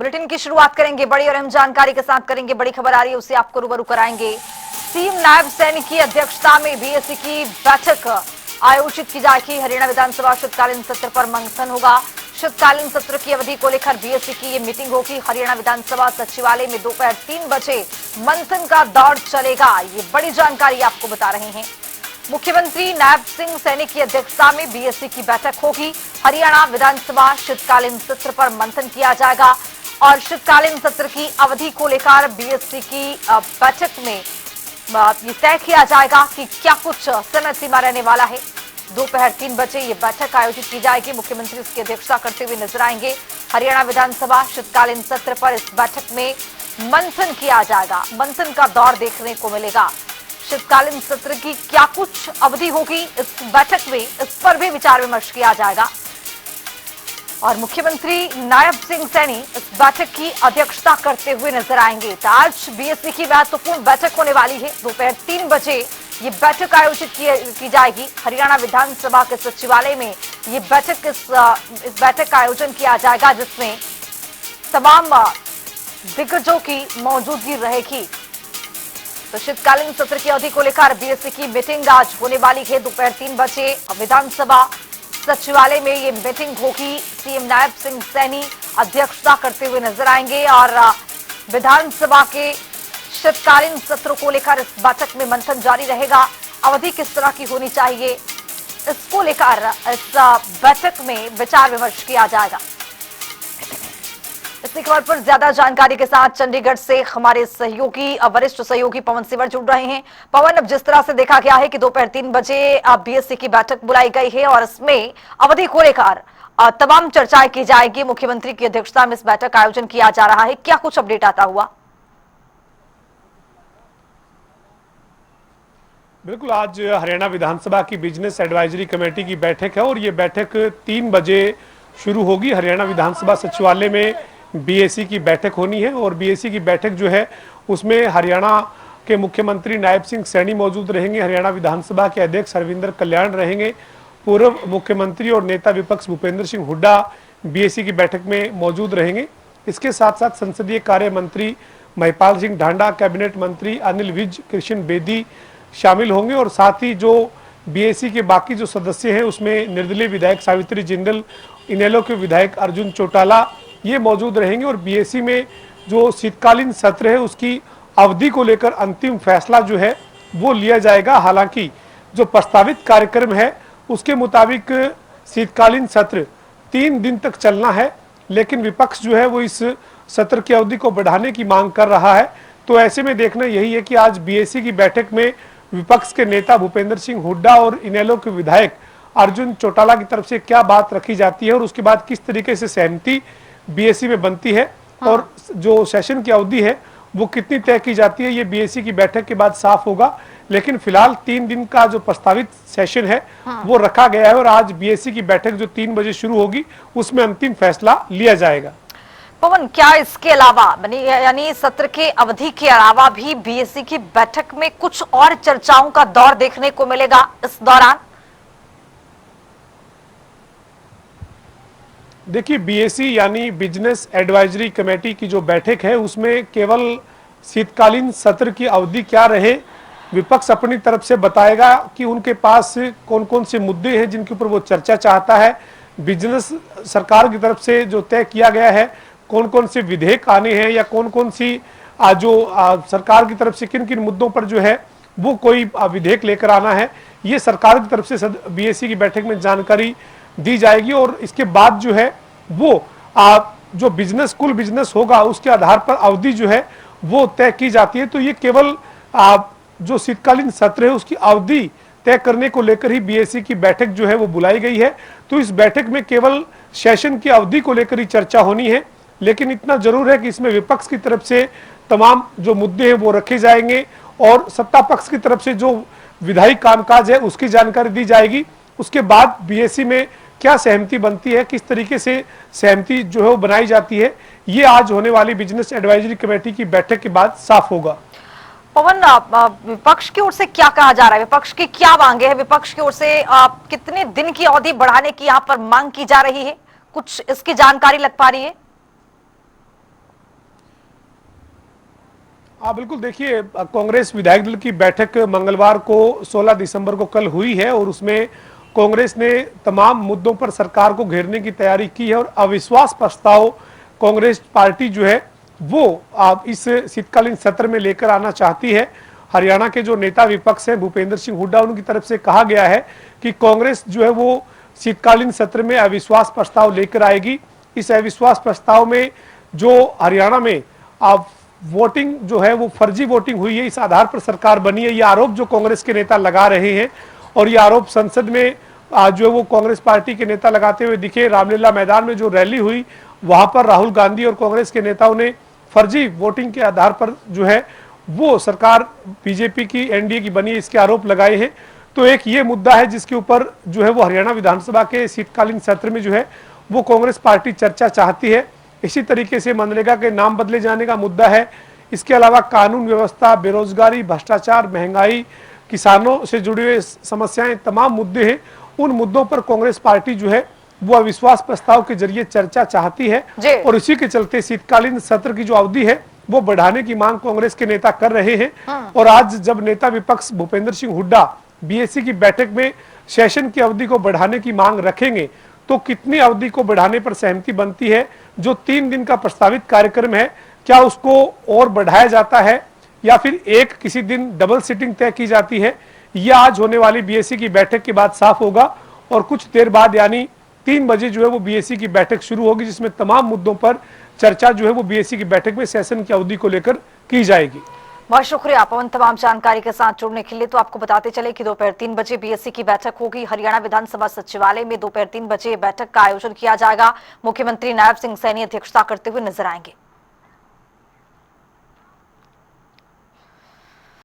Bulletin की शुरुआत करेंगे बड़ी और अहम जानकारी के साथ करेंगे। बड़ी खबर आ रही है, उसे आपको रूबरू कराएंगे। सीएम नायब सैनी की अध्यक्षता में बीएससी की बैठक आयोजित की जाएगी। हरियाणा विधानसभा शीतकालीन सत्र पर मंथन होगा। शीतकालीन सत्र की अवधि को लेकर बीएससी की ये मीटिंग होगी। हरियाणा विधानसभा सचिवालय में दोपहर 3 बजे मंथन का दौर चलेगा। ये बड़ी जानकारी आपको बता रहे हैं। मुख्यमंत्री नायब सिंह सैनी की अध्यक्षता में बीएससी की बैठक होगी। हरियाणा विधानसभा शीतकालीन सत्र पर मंथन किया जाएगा और शीतकालीन सत्र की अवधि को लेकर बीएससी की बैठक में ये तय किया जाएगा कि क्या कुछ समय सीमा रहने वाला है। दोपहर 3 बजे ये बैठक आयोजित की जाएगी। मुख्यमंत्री इसकी अध्यक्षता करते हुए नजर आएंगे। हरियाणा विधानसभा शीतकालीन सत्र पर इस बैठक में मंथन किया जाएगा। मंथन का दौर देखने को मिलेगा। शीतकालीन सत्र की क्या कुछ अवधि होगी इस बैठक में, इस पर भी विचार विमर्श किया जाएगा और मुख्यमंत्री नायब सिंह सैनी इस बैठक की अध्यक्षता करते हुए नजर आएंगे। तो आज बीएससी की महत्वपूर्ण बैठक होने वाली है। दोपहर 3 बजे ये बैठक आयोजित की जाएगी। हरियाणा विधानसभा के सचिवालय में ये बैठक इस बैठक का आयोजन किया जाएगा, जिसमें तमाम दिग्गजों की मौजूदगी रहेगी। तो शीतकालीन सत्र की अवधि को लेकर बीएससी की मीटिंग आज होने वाली है। दोपहर 3 बजे विधानसभा सचिवालय में ये मीटिंग होगी। सीएम नायब सिंह सैनी अध्यक्षता करते हुए नजर आएंगे और विधानसभा के शीतकालीन सत्र को लेकर इस बैठक में मंथन जारी रहेगा। अवधि किस तरह की होनी चाहिए, इसको लेकर इस बैठक में विचार विमर्श किया जाएगा। इसी खबर पर ज्यादा जानकारी के साथ चंडीगढ़ से हमारे सहयोगी वरिष्ठ सहयोगी पवन सिवर जुड़ रहे हैं। पवन, अब जिस तरह से देखा गया है कि दोपहर 3 बजे बीएससी की बैठक बुलाई गई है और इसमें अवधि को लेकर तमाम चर्चाएं की जाएगी। मुख्यमंत्री की अध्यक्षता में इस बैठक का आयोजन किया जा रहा है। क्या कुछ अपडेट आता हुआ? बिल्कुल, आज हरियाणा विधानसभा की बिजनेस एडवाइजरी कमेटी की बैठक है और ये बैठक 3 बजे शुरू होगी। हरियाणा विधानसभा सचिवालय में बीएससी की बैठक होनी है और बीएससी की बैठक जो है उसमें हरियाणा के मुख्यमंत्री नायब सिंह सैनी मौजूद रहेंगे। हरियाणा विधानसभा के अध्यक्ष हरविंदर कल्याण रहेंगे। पूर्व मुख्यमंत्री और नेता विपक्ष भूपेंद्र सिंह हुड्डा बीएससी की बैठक में मौजूद रहेंगे। इसके साथ साथ संसदीय कार्य मंत्री महिपाल सिंह ढांडा, कैबिनेट मंत्री अनिल विज, कृष्ण बेदी शामिल होंगे और साथ ही जो बीएससी के बाकी जो सदस्य हैं उसमें निर्दलीय विधायक सावित्री जिंदल, इनेलो के विधायक अर्जुन चौटाला ये मौजूद रहेंगे और बीएससी में जो शीतकालीन सत्र है उसकी अवधि को लेकर अंतिम फैसला जो है वो लिया जाएगा। हालांकि जो प्रस्तावित कार्यक्रम है उसके मुताबिक शीतकालीन सत्र 3 दिन तक चलना है, लेकिन विपक्ष जो है वो इस सत्र की अवधि को बढ़ाने की मांग कर रहा है। तो ऐसे में देखना यही है कि आज बीएससी की बैठक में विपक्ष के नेता भूपेंद्र सिंह हुड्डा और इनेलो के विधायक अर्जुन चौटाला की तरफ से क्या बात रखी जाती है और उसके बाद किस तरीके से सहमति बीएससी में बनती है और जो सेशन की अवधि है वो कितनी तय की जाती है, ये बीएससी की बैठक के बाद साफ होगा। लेकिन फिलहाल 3 दिन का जो प्रस्तावित सेशन है वो रखा गया है और आज बीएससी की बैठक जो 3 बजे शुरू होगी उसमें अंतिम फैसला लिया जाएगा। पवन, क्या इसके अलावा यानी सत्र के अवधि के अलावा भी बीएससी की बैठक में कुछ और चर्चाओं का दौर देखने को मिलेगा इस दौरान? देखिए, बीएससी यानी बिजनेस एडवाइजरी कमेटी की जो बैठक है उसमें केवल शीतकालीन सत्र की अवधि क्या रहे, विपक्ष अपनी तरफ से बताएगा कि उनके पास कौन कौन से मुद्दे हैं जिनके ऊपर वो चर्चा चाहता है। बिजनेस सरकार की तरफ से जो तय किया गया है कौन कौन से विधेयक आने हैं या कौन कौन सी सरकार की तरफ से किन किन मुद्दों पर जो है वो कोई विधेयक लेकर आना है, ये सरकार की तरफ से बीएससी की बैठक में जानकारी दी जाएगी और इसके बाद जो है वो जो बिजनेस कुल बिजनेस होगा उसके आधार पर अवधि जो है वो तय की जाती है। तो ये केवल जो शीतकालीन सत्र है उसकी अवधि तय करने को लेकर ही बीएससी की बैठक जो है वो बुलाई गई है। तो इस बैठक में केवल सेशन की अवधि को लेकर ही चर्चा होनी है, लेकिन इतना जरूर है कि इसमें विपक्ष की तरफ से तमाम जो मुद्दे हैं वो रखे जाएंगे और सत्ता पक्ष की तरफ से जो विधायी कामकाज है उसकी जानकारी दी जाएगी। उसके बाद बीएससी में क्या सहमति बनती है, किस तरीके से सहमति जो है वो बनाई जाती है, ये आज होने वाली बिजनेस एडवाइजरी कमेटी की बैठक के बाद साफ होगा। पवन, विपक्ष की ओर से क्या कहा जा रहा है? विपक्ष की क्या मांगे हैं? विपक्ष की ओर से कितने दिन की अवधि बढ़ाने की यहाँ पर मांग की जा रही है? कुछ इसकी जानकारी लग पा रही है? हाँ बिल्कुल, देखिए कांग्रेस विधायक दल की बैठक मंगलवार को 16 दिसंबर को कल हुई है और उसमें कांग्रेस ने तमाम मुद्दों पर सरकार को घेरने की तैयारी की है और अविश्वास प्रस्ताव कांग्रेस पार्टी जो है वो इस शीतकालीन सत्र में लेकर आना चाहती है। हरियाणा के जो नेता विपक्ष हैं भूपेंद्र सिंह हुड्डा, उनकी तरफ से कहा गया है कि कांग्रेस जो है वो शीतकालीन सत्र में अविश्वास प्रस्ताव लेकर आएगी। इस अविश्वास प्रस्ताव में जो हरियाणा में वोटिंग जो है वो फर्जी वोटिंग हुई है, इस आधार पर सरकार बनी है, ये आरोप जो कांग्रेस के नेता लगा रहे हैं। और ये आरोप संसद में आज जो है वो कांग्रेस पार्टी के नेता लगाते हुए दिखे। रामलीला मैदान में जो रैली हुई वहां पर राहुल गांधी और कांग्रेस के नेताओं ने फर्जी वोटिंग के आधार पर जो है वो सरकार बीजेपी की एनडीए की बनी है, इसके आरोप लगाए हैं। तो एक ये मुद्दा है जिसके ऊपर जो है वो हरियाणा विधानसभा के शीतकालीन सत्र में जो है वो कांग्रेस पार्टी चर्चा चाहती है। इसी तरीके से मनरेगा के नाम बदले जाने का मुद्दा है। इसके अलावा कानून व्यवस्था, बेरोजगारी, भ्रष्टाचार, महंगाई, किसानों से जुड़ी हुई समस्याएं, तमाम मुद्दे हैं। उन मुद्दों पर कांग्रेस पार्टी जो है वो अविश्वास प्रस्ताव के जरिए चर्चा चाहती है और इसी के चलते शीतकालीन सत्र की जो अवधि है वो बढ़ाने की मांग कांग्रेस के नेता कर रहे हैं। और आज जब नेता विपक्ष भूपेंद्र सिंह हुड्डा बीएससी की बैठक में सेशन की अवधि को बढ़ाने की मांग रखेंगे तो कितनी अवधि को बढ़ाने पर सहमति बनती है। जो 3 दिन का प्रस्तावित कार्यक्रम है, क्या उसको और बढ़ाया जाता है या फिर एक किसी दिन डबल सिटिंग तय की जाती है, यह आज होने वाली बीएससी की बैठक के बाद साफ होगा। और कुछ देर बाद यानी 3 बजे जो है वो बीएससी की बैठक शुरू होगी, जिसमें तमाम मुद्दों पर चर्चा जो है वो बीएससी की बैठक में सेशन की अवधि को लेकर की जाएगी। बहुत शुक्रिया पवन, तमाम जानकारी के साथ जुड़ने के लिए। तो आपको बताते चले कि दोपहर 3 बजे बीएससी की बैठक होगी। हरियाणा विधानसभा सचिवालय में दोपहर 3 बजे बैठक का आयोजन किया जाएगा। मुख्यमंत्री नायब सिंह सैनी अध्यक्षता करते हुए नजर आएंगे।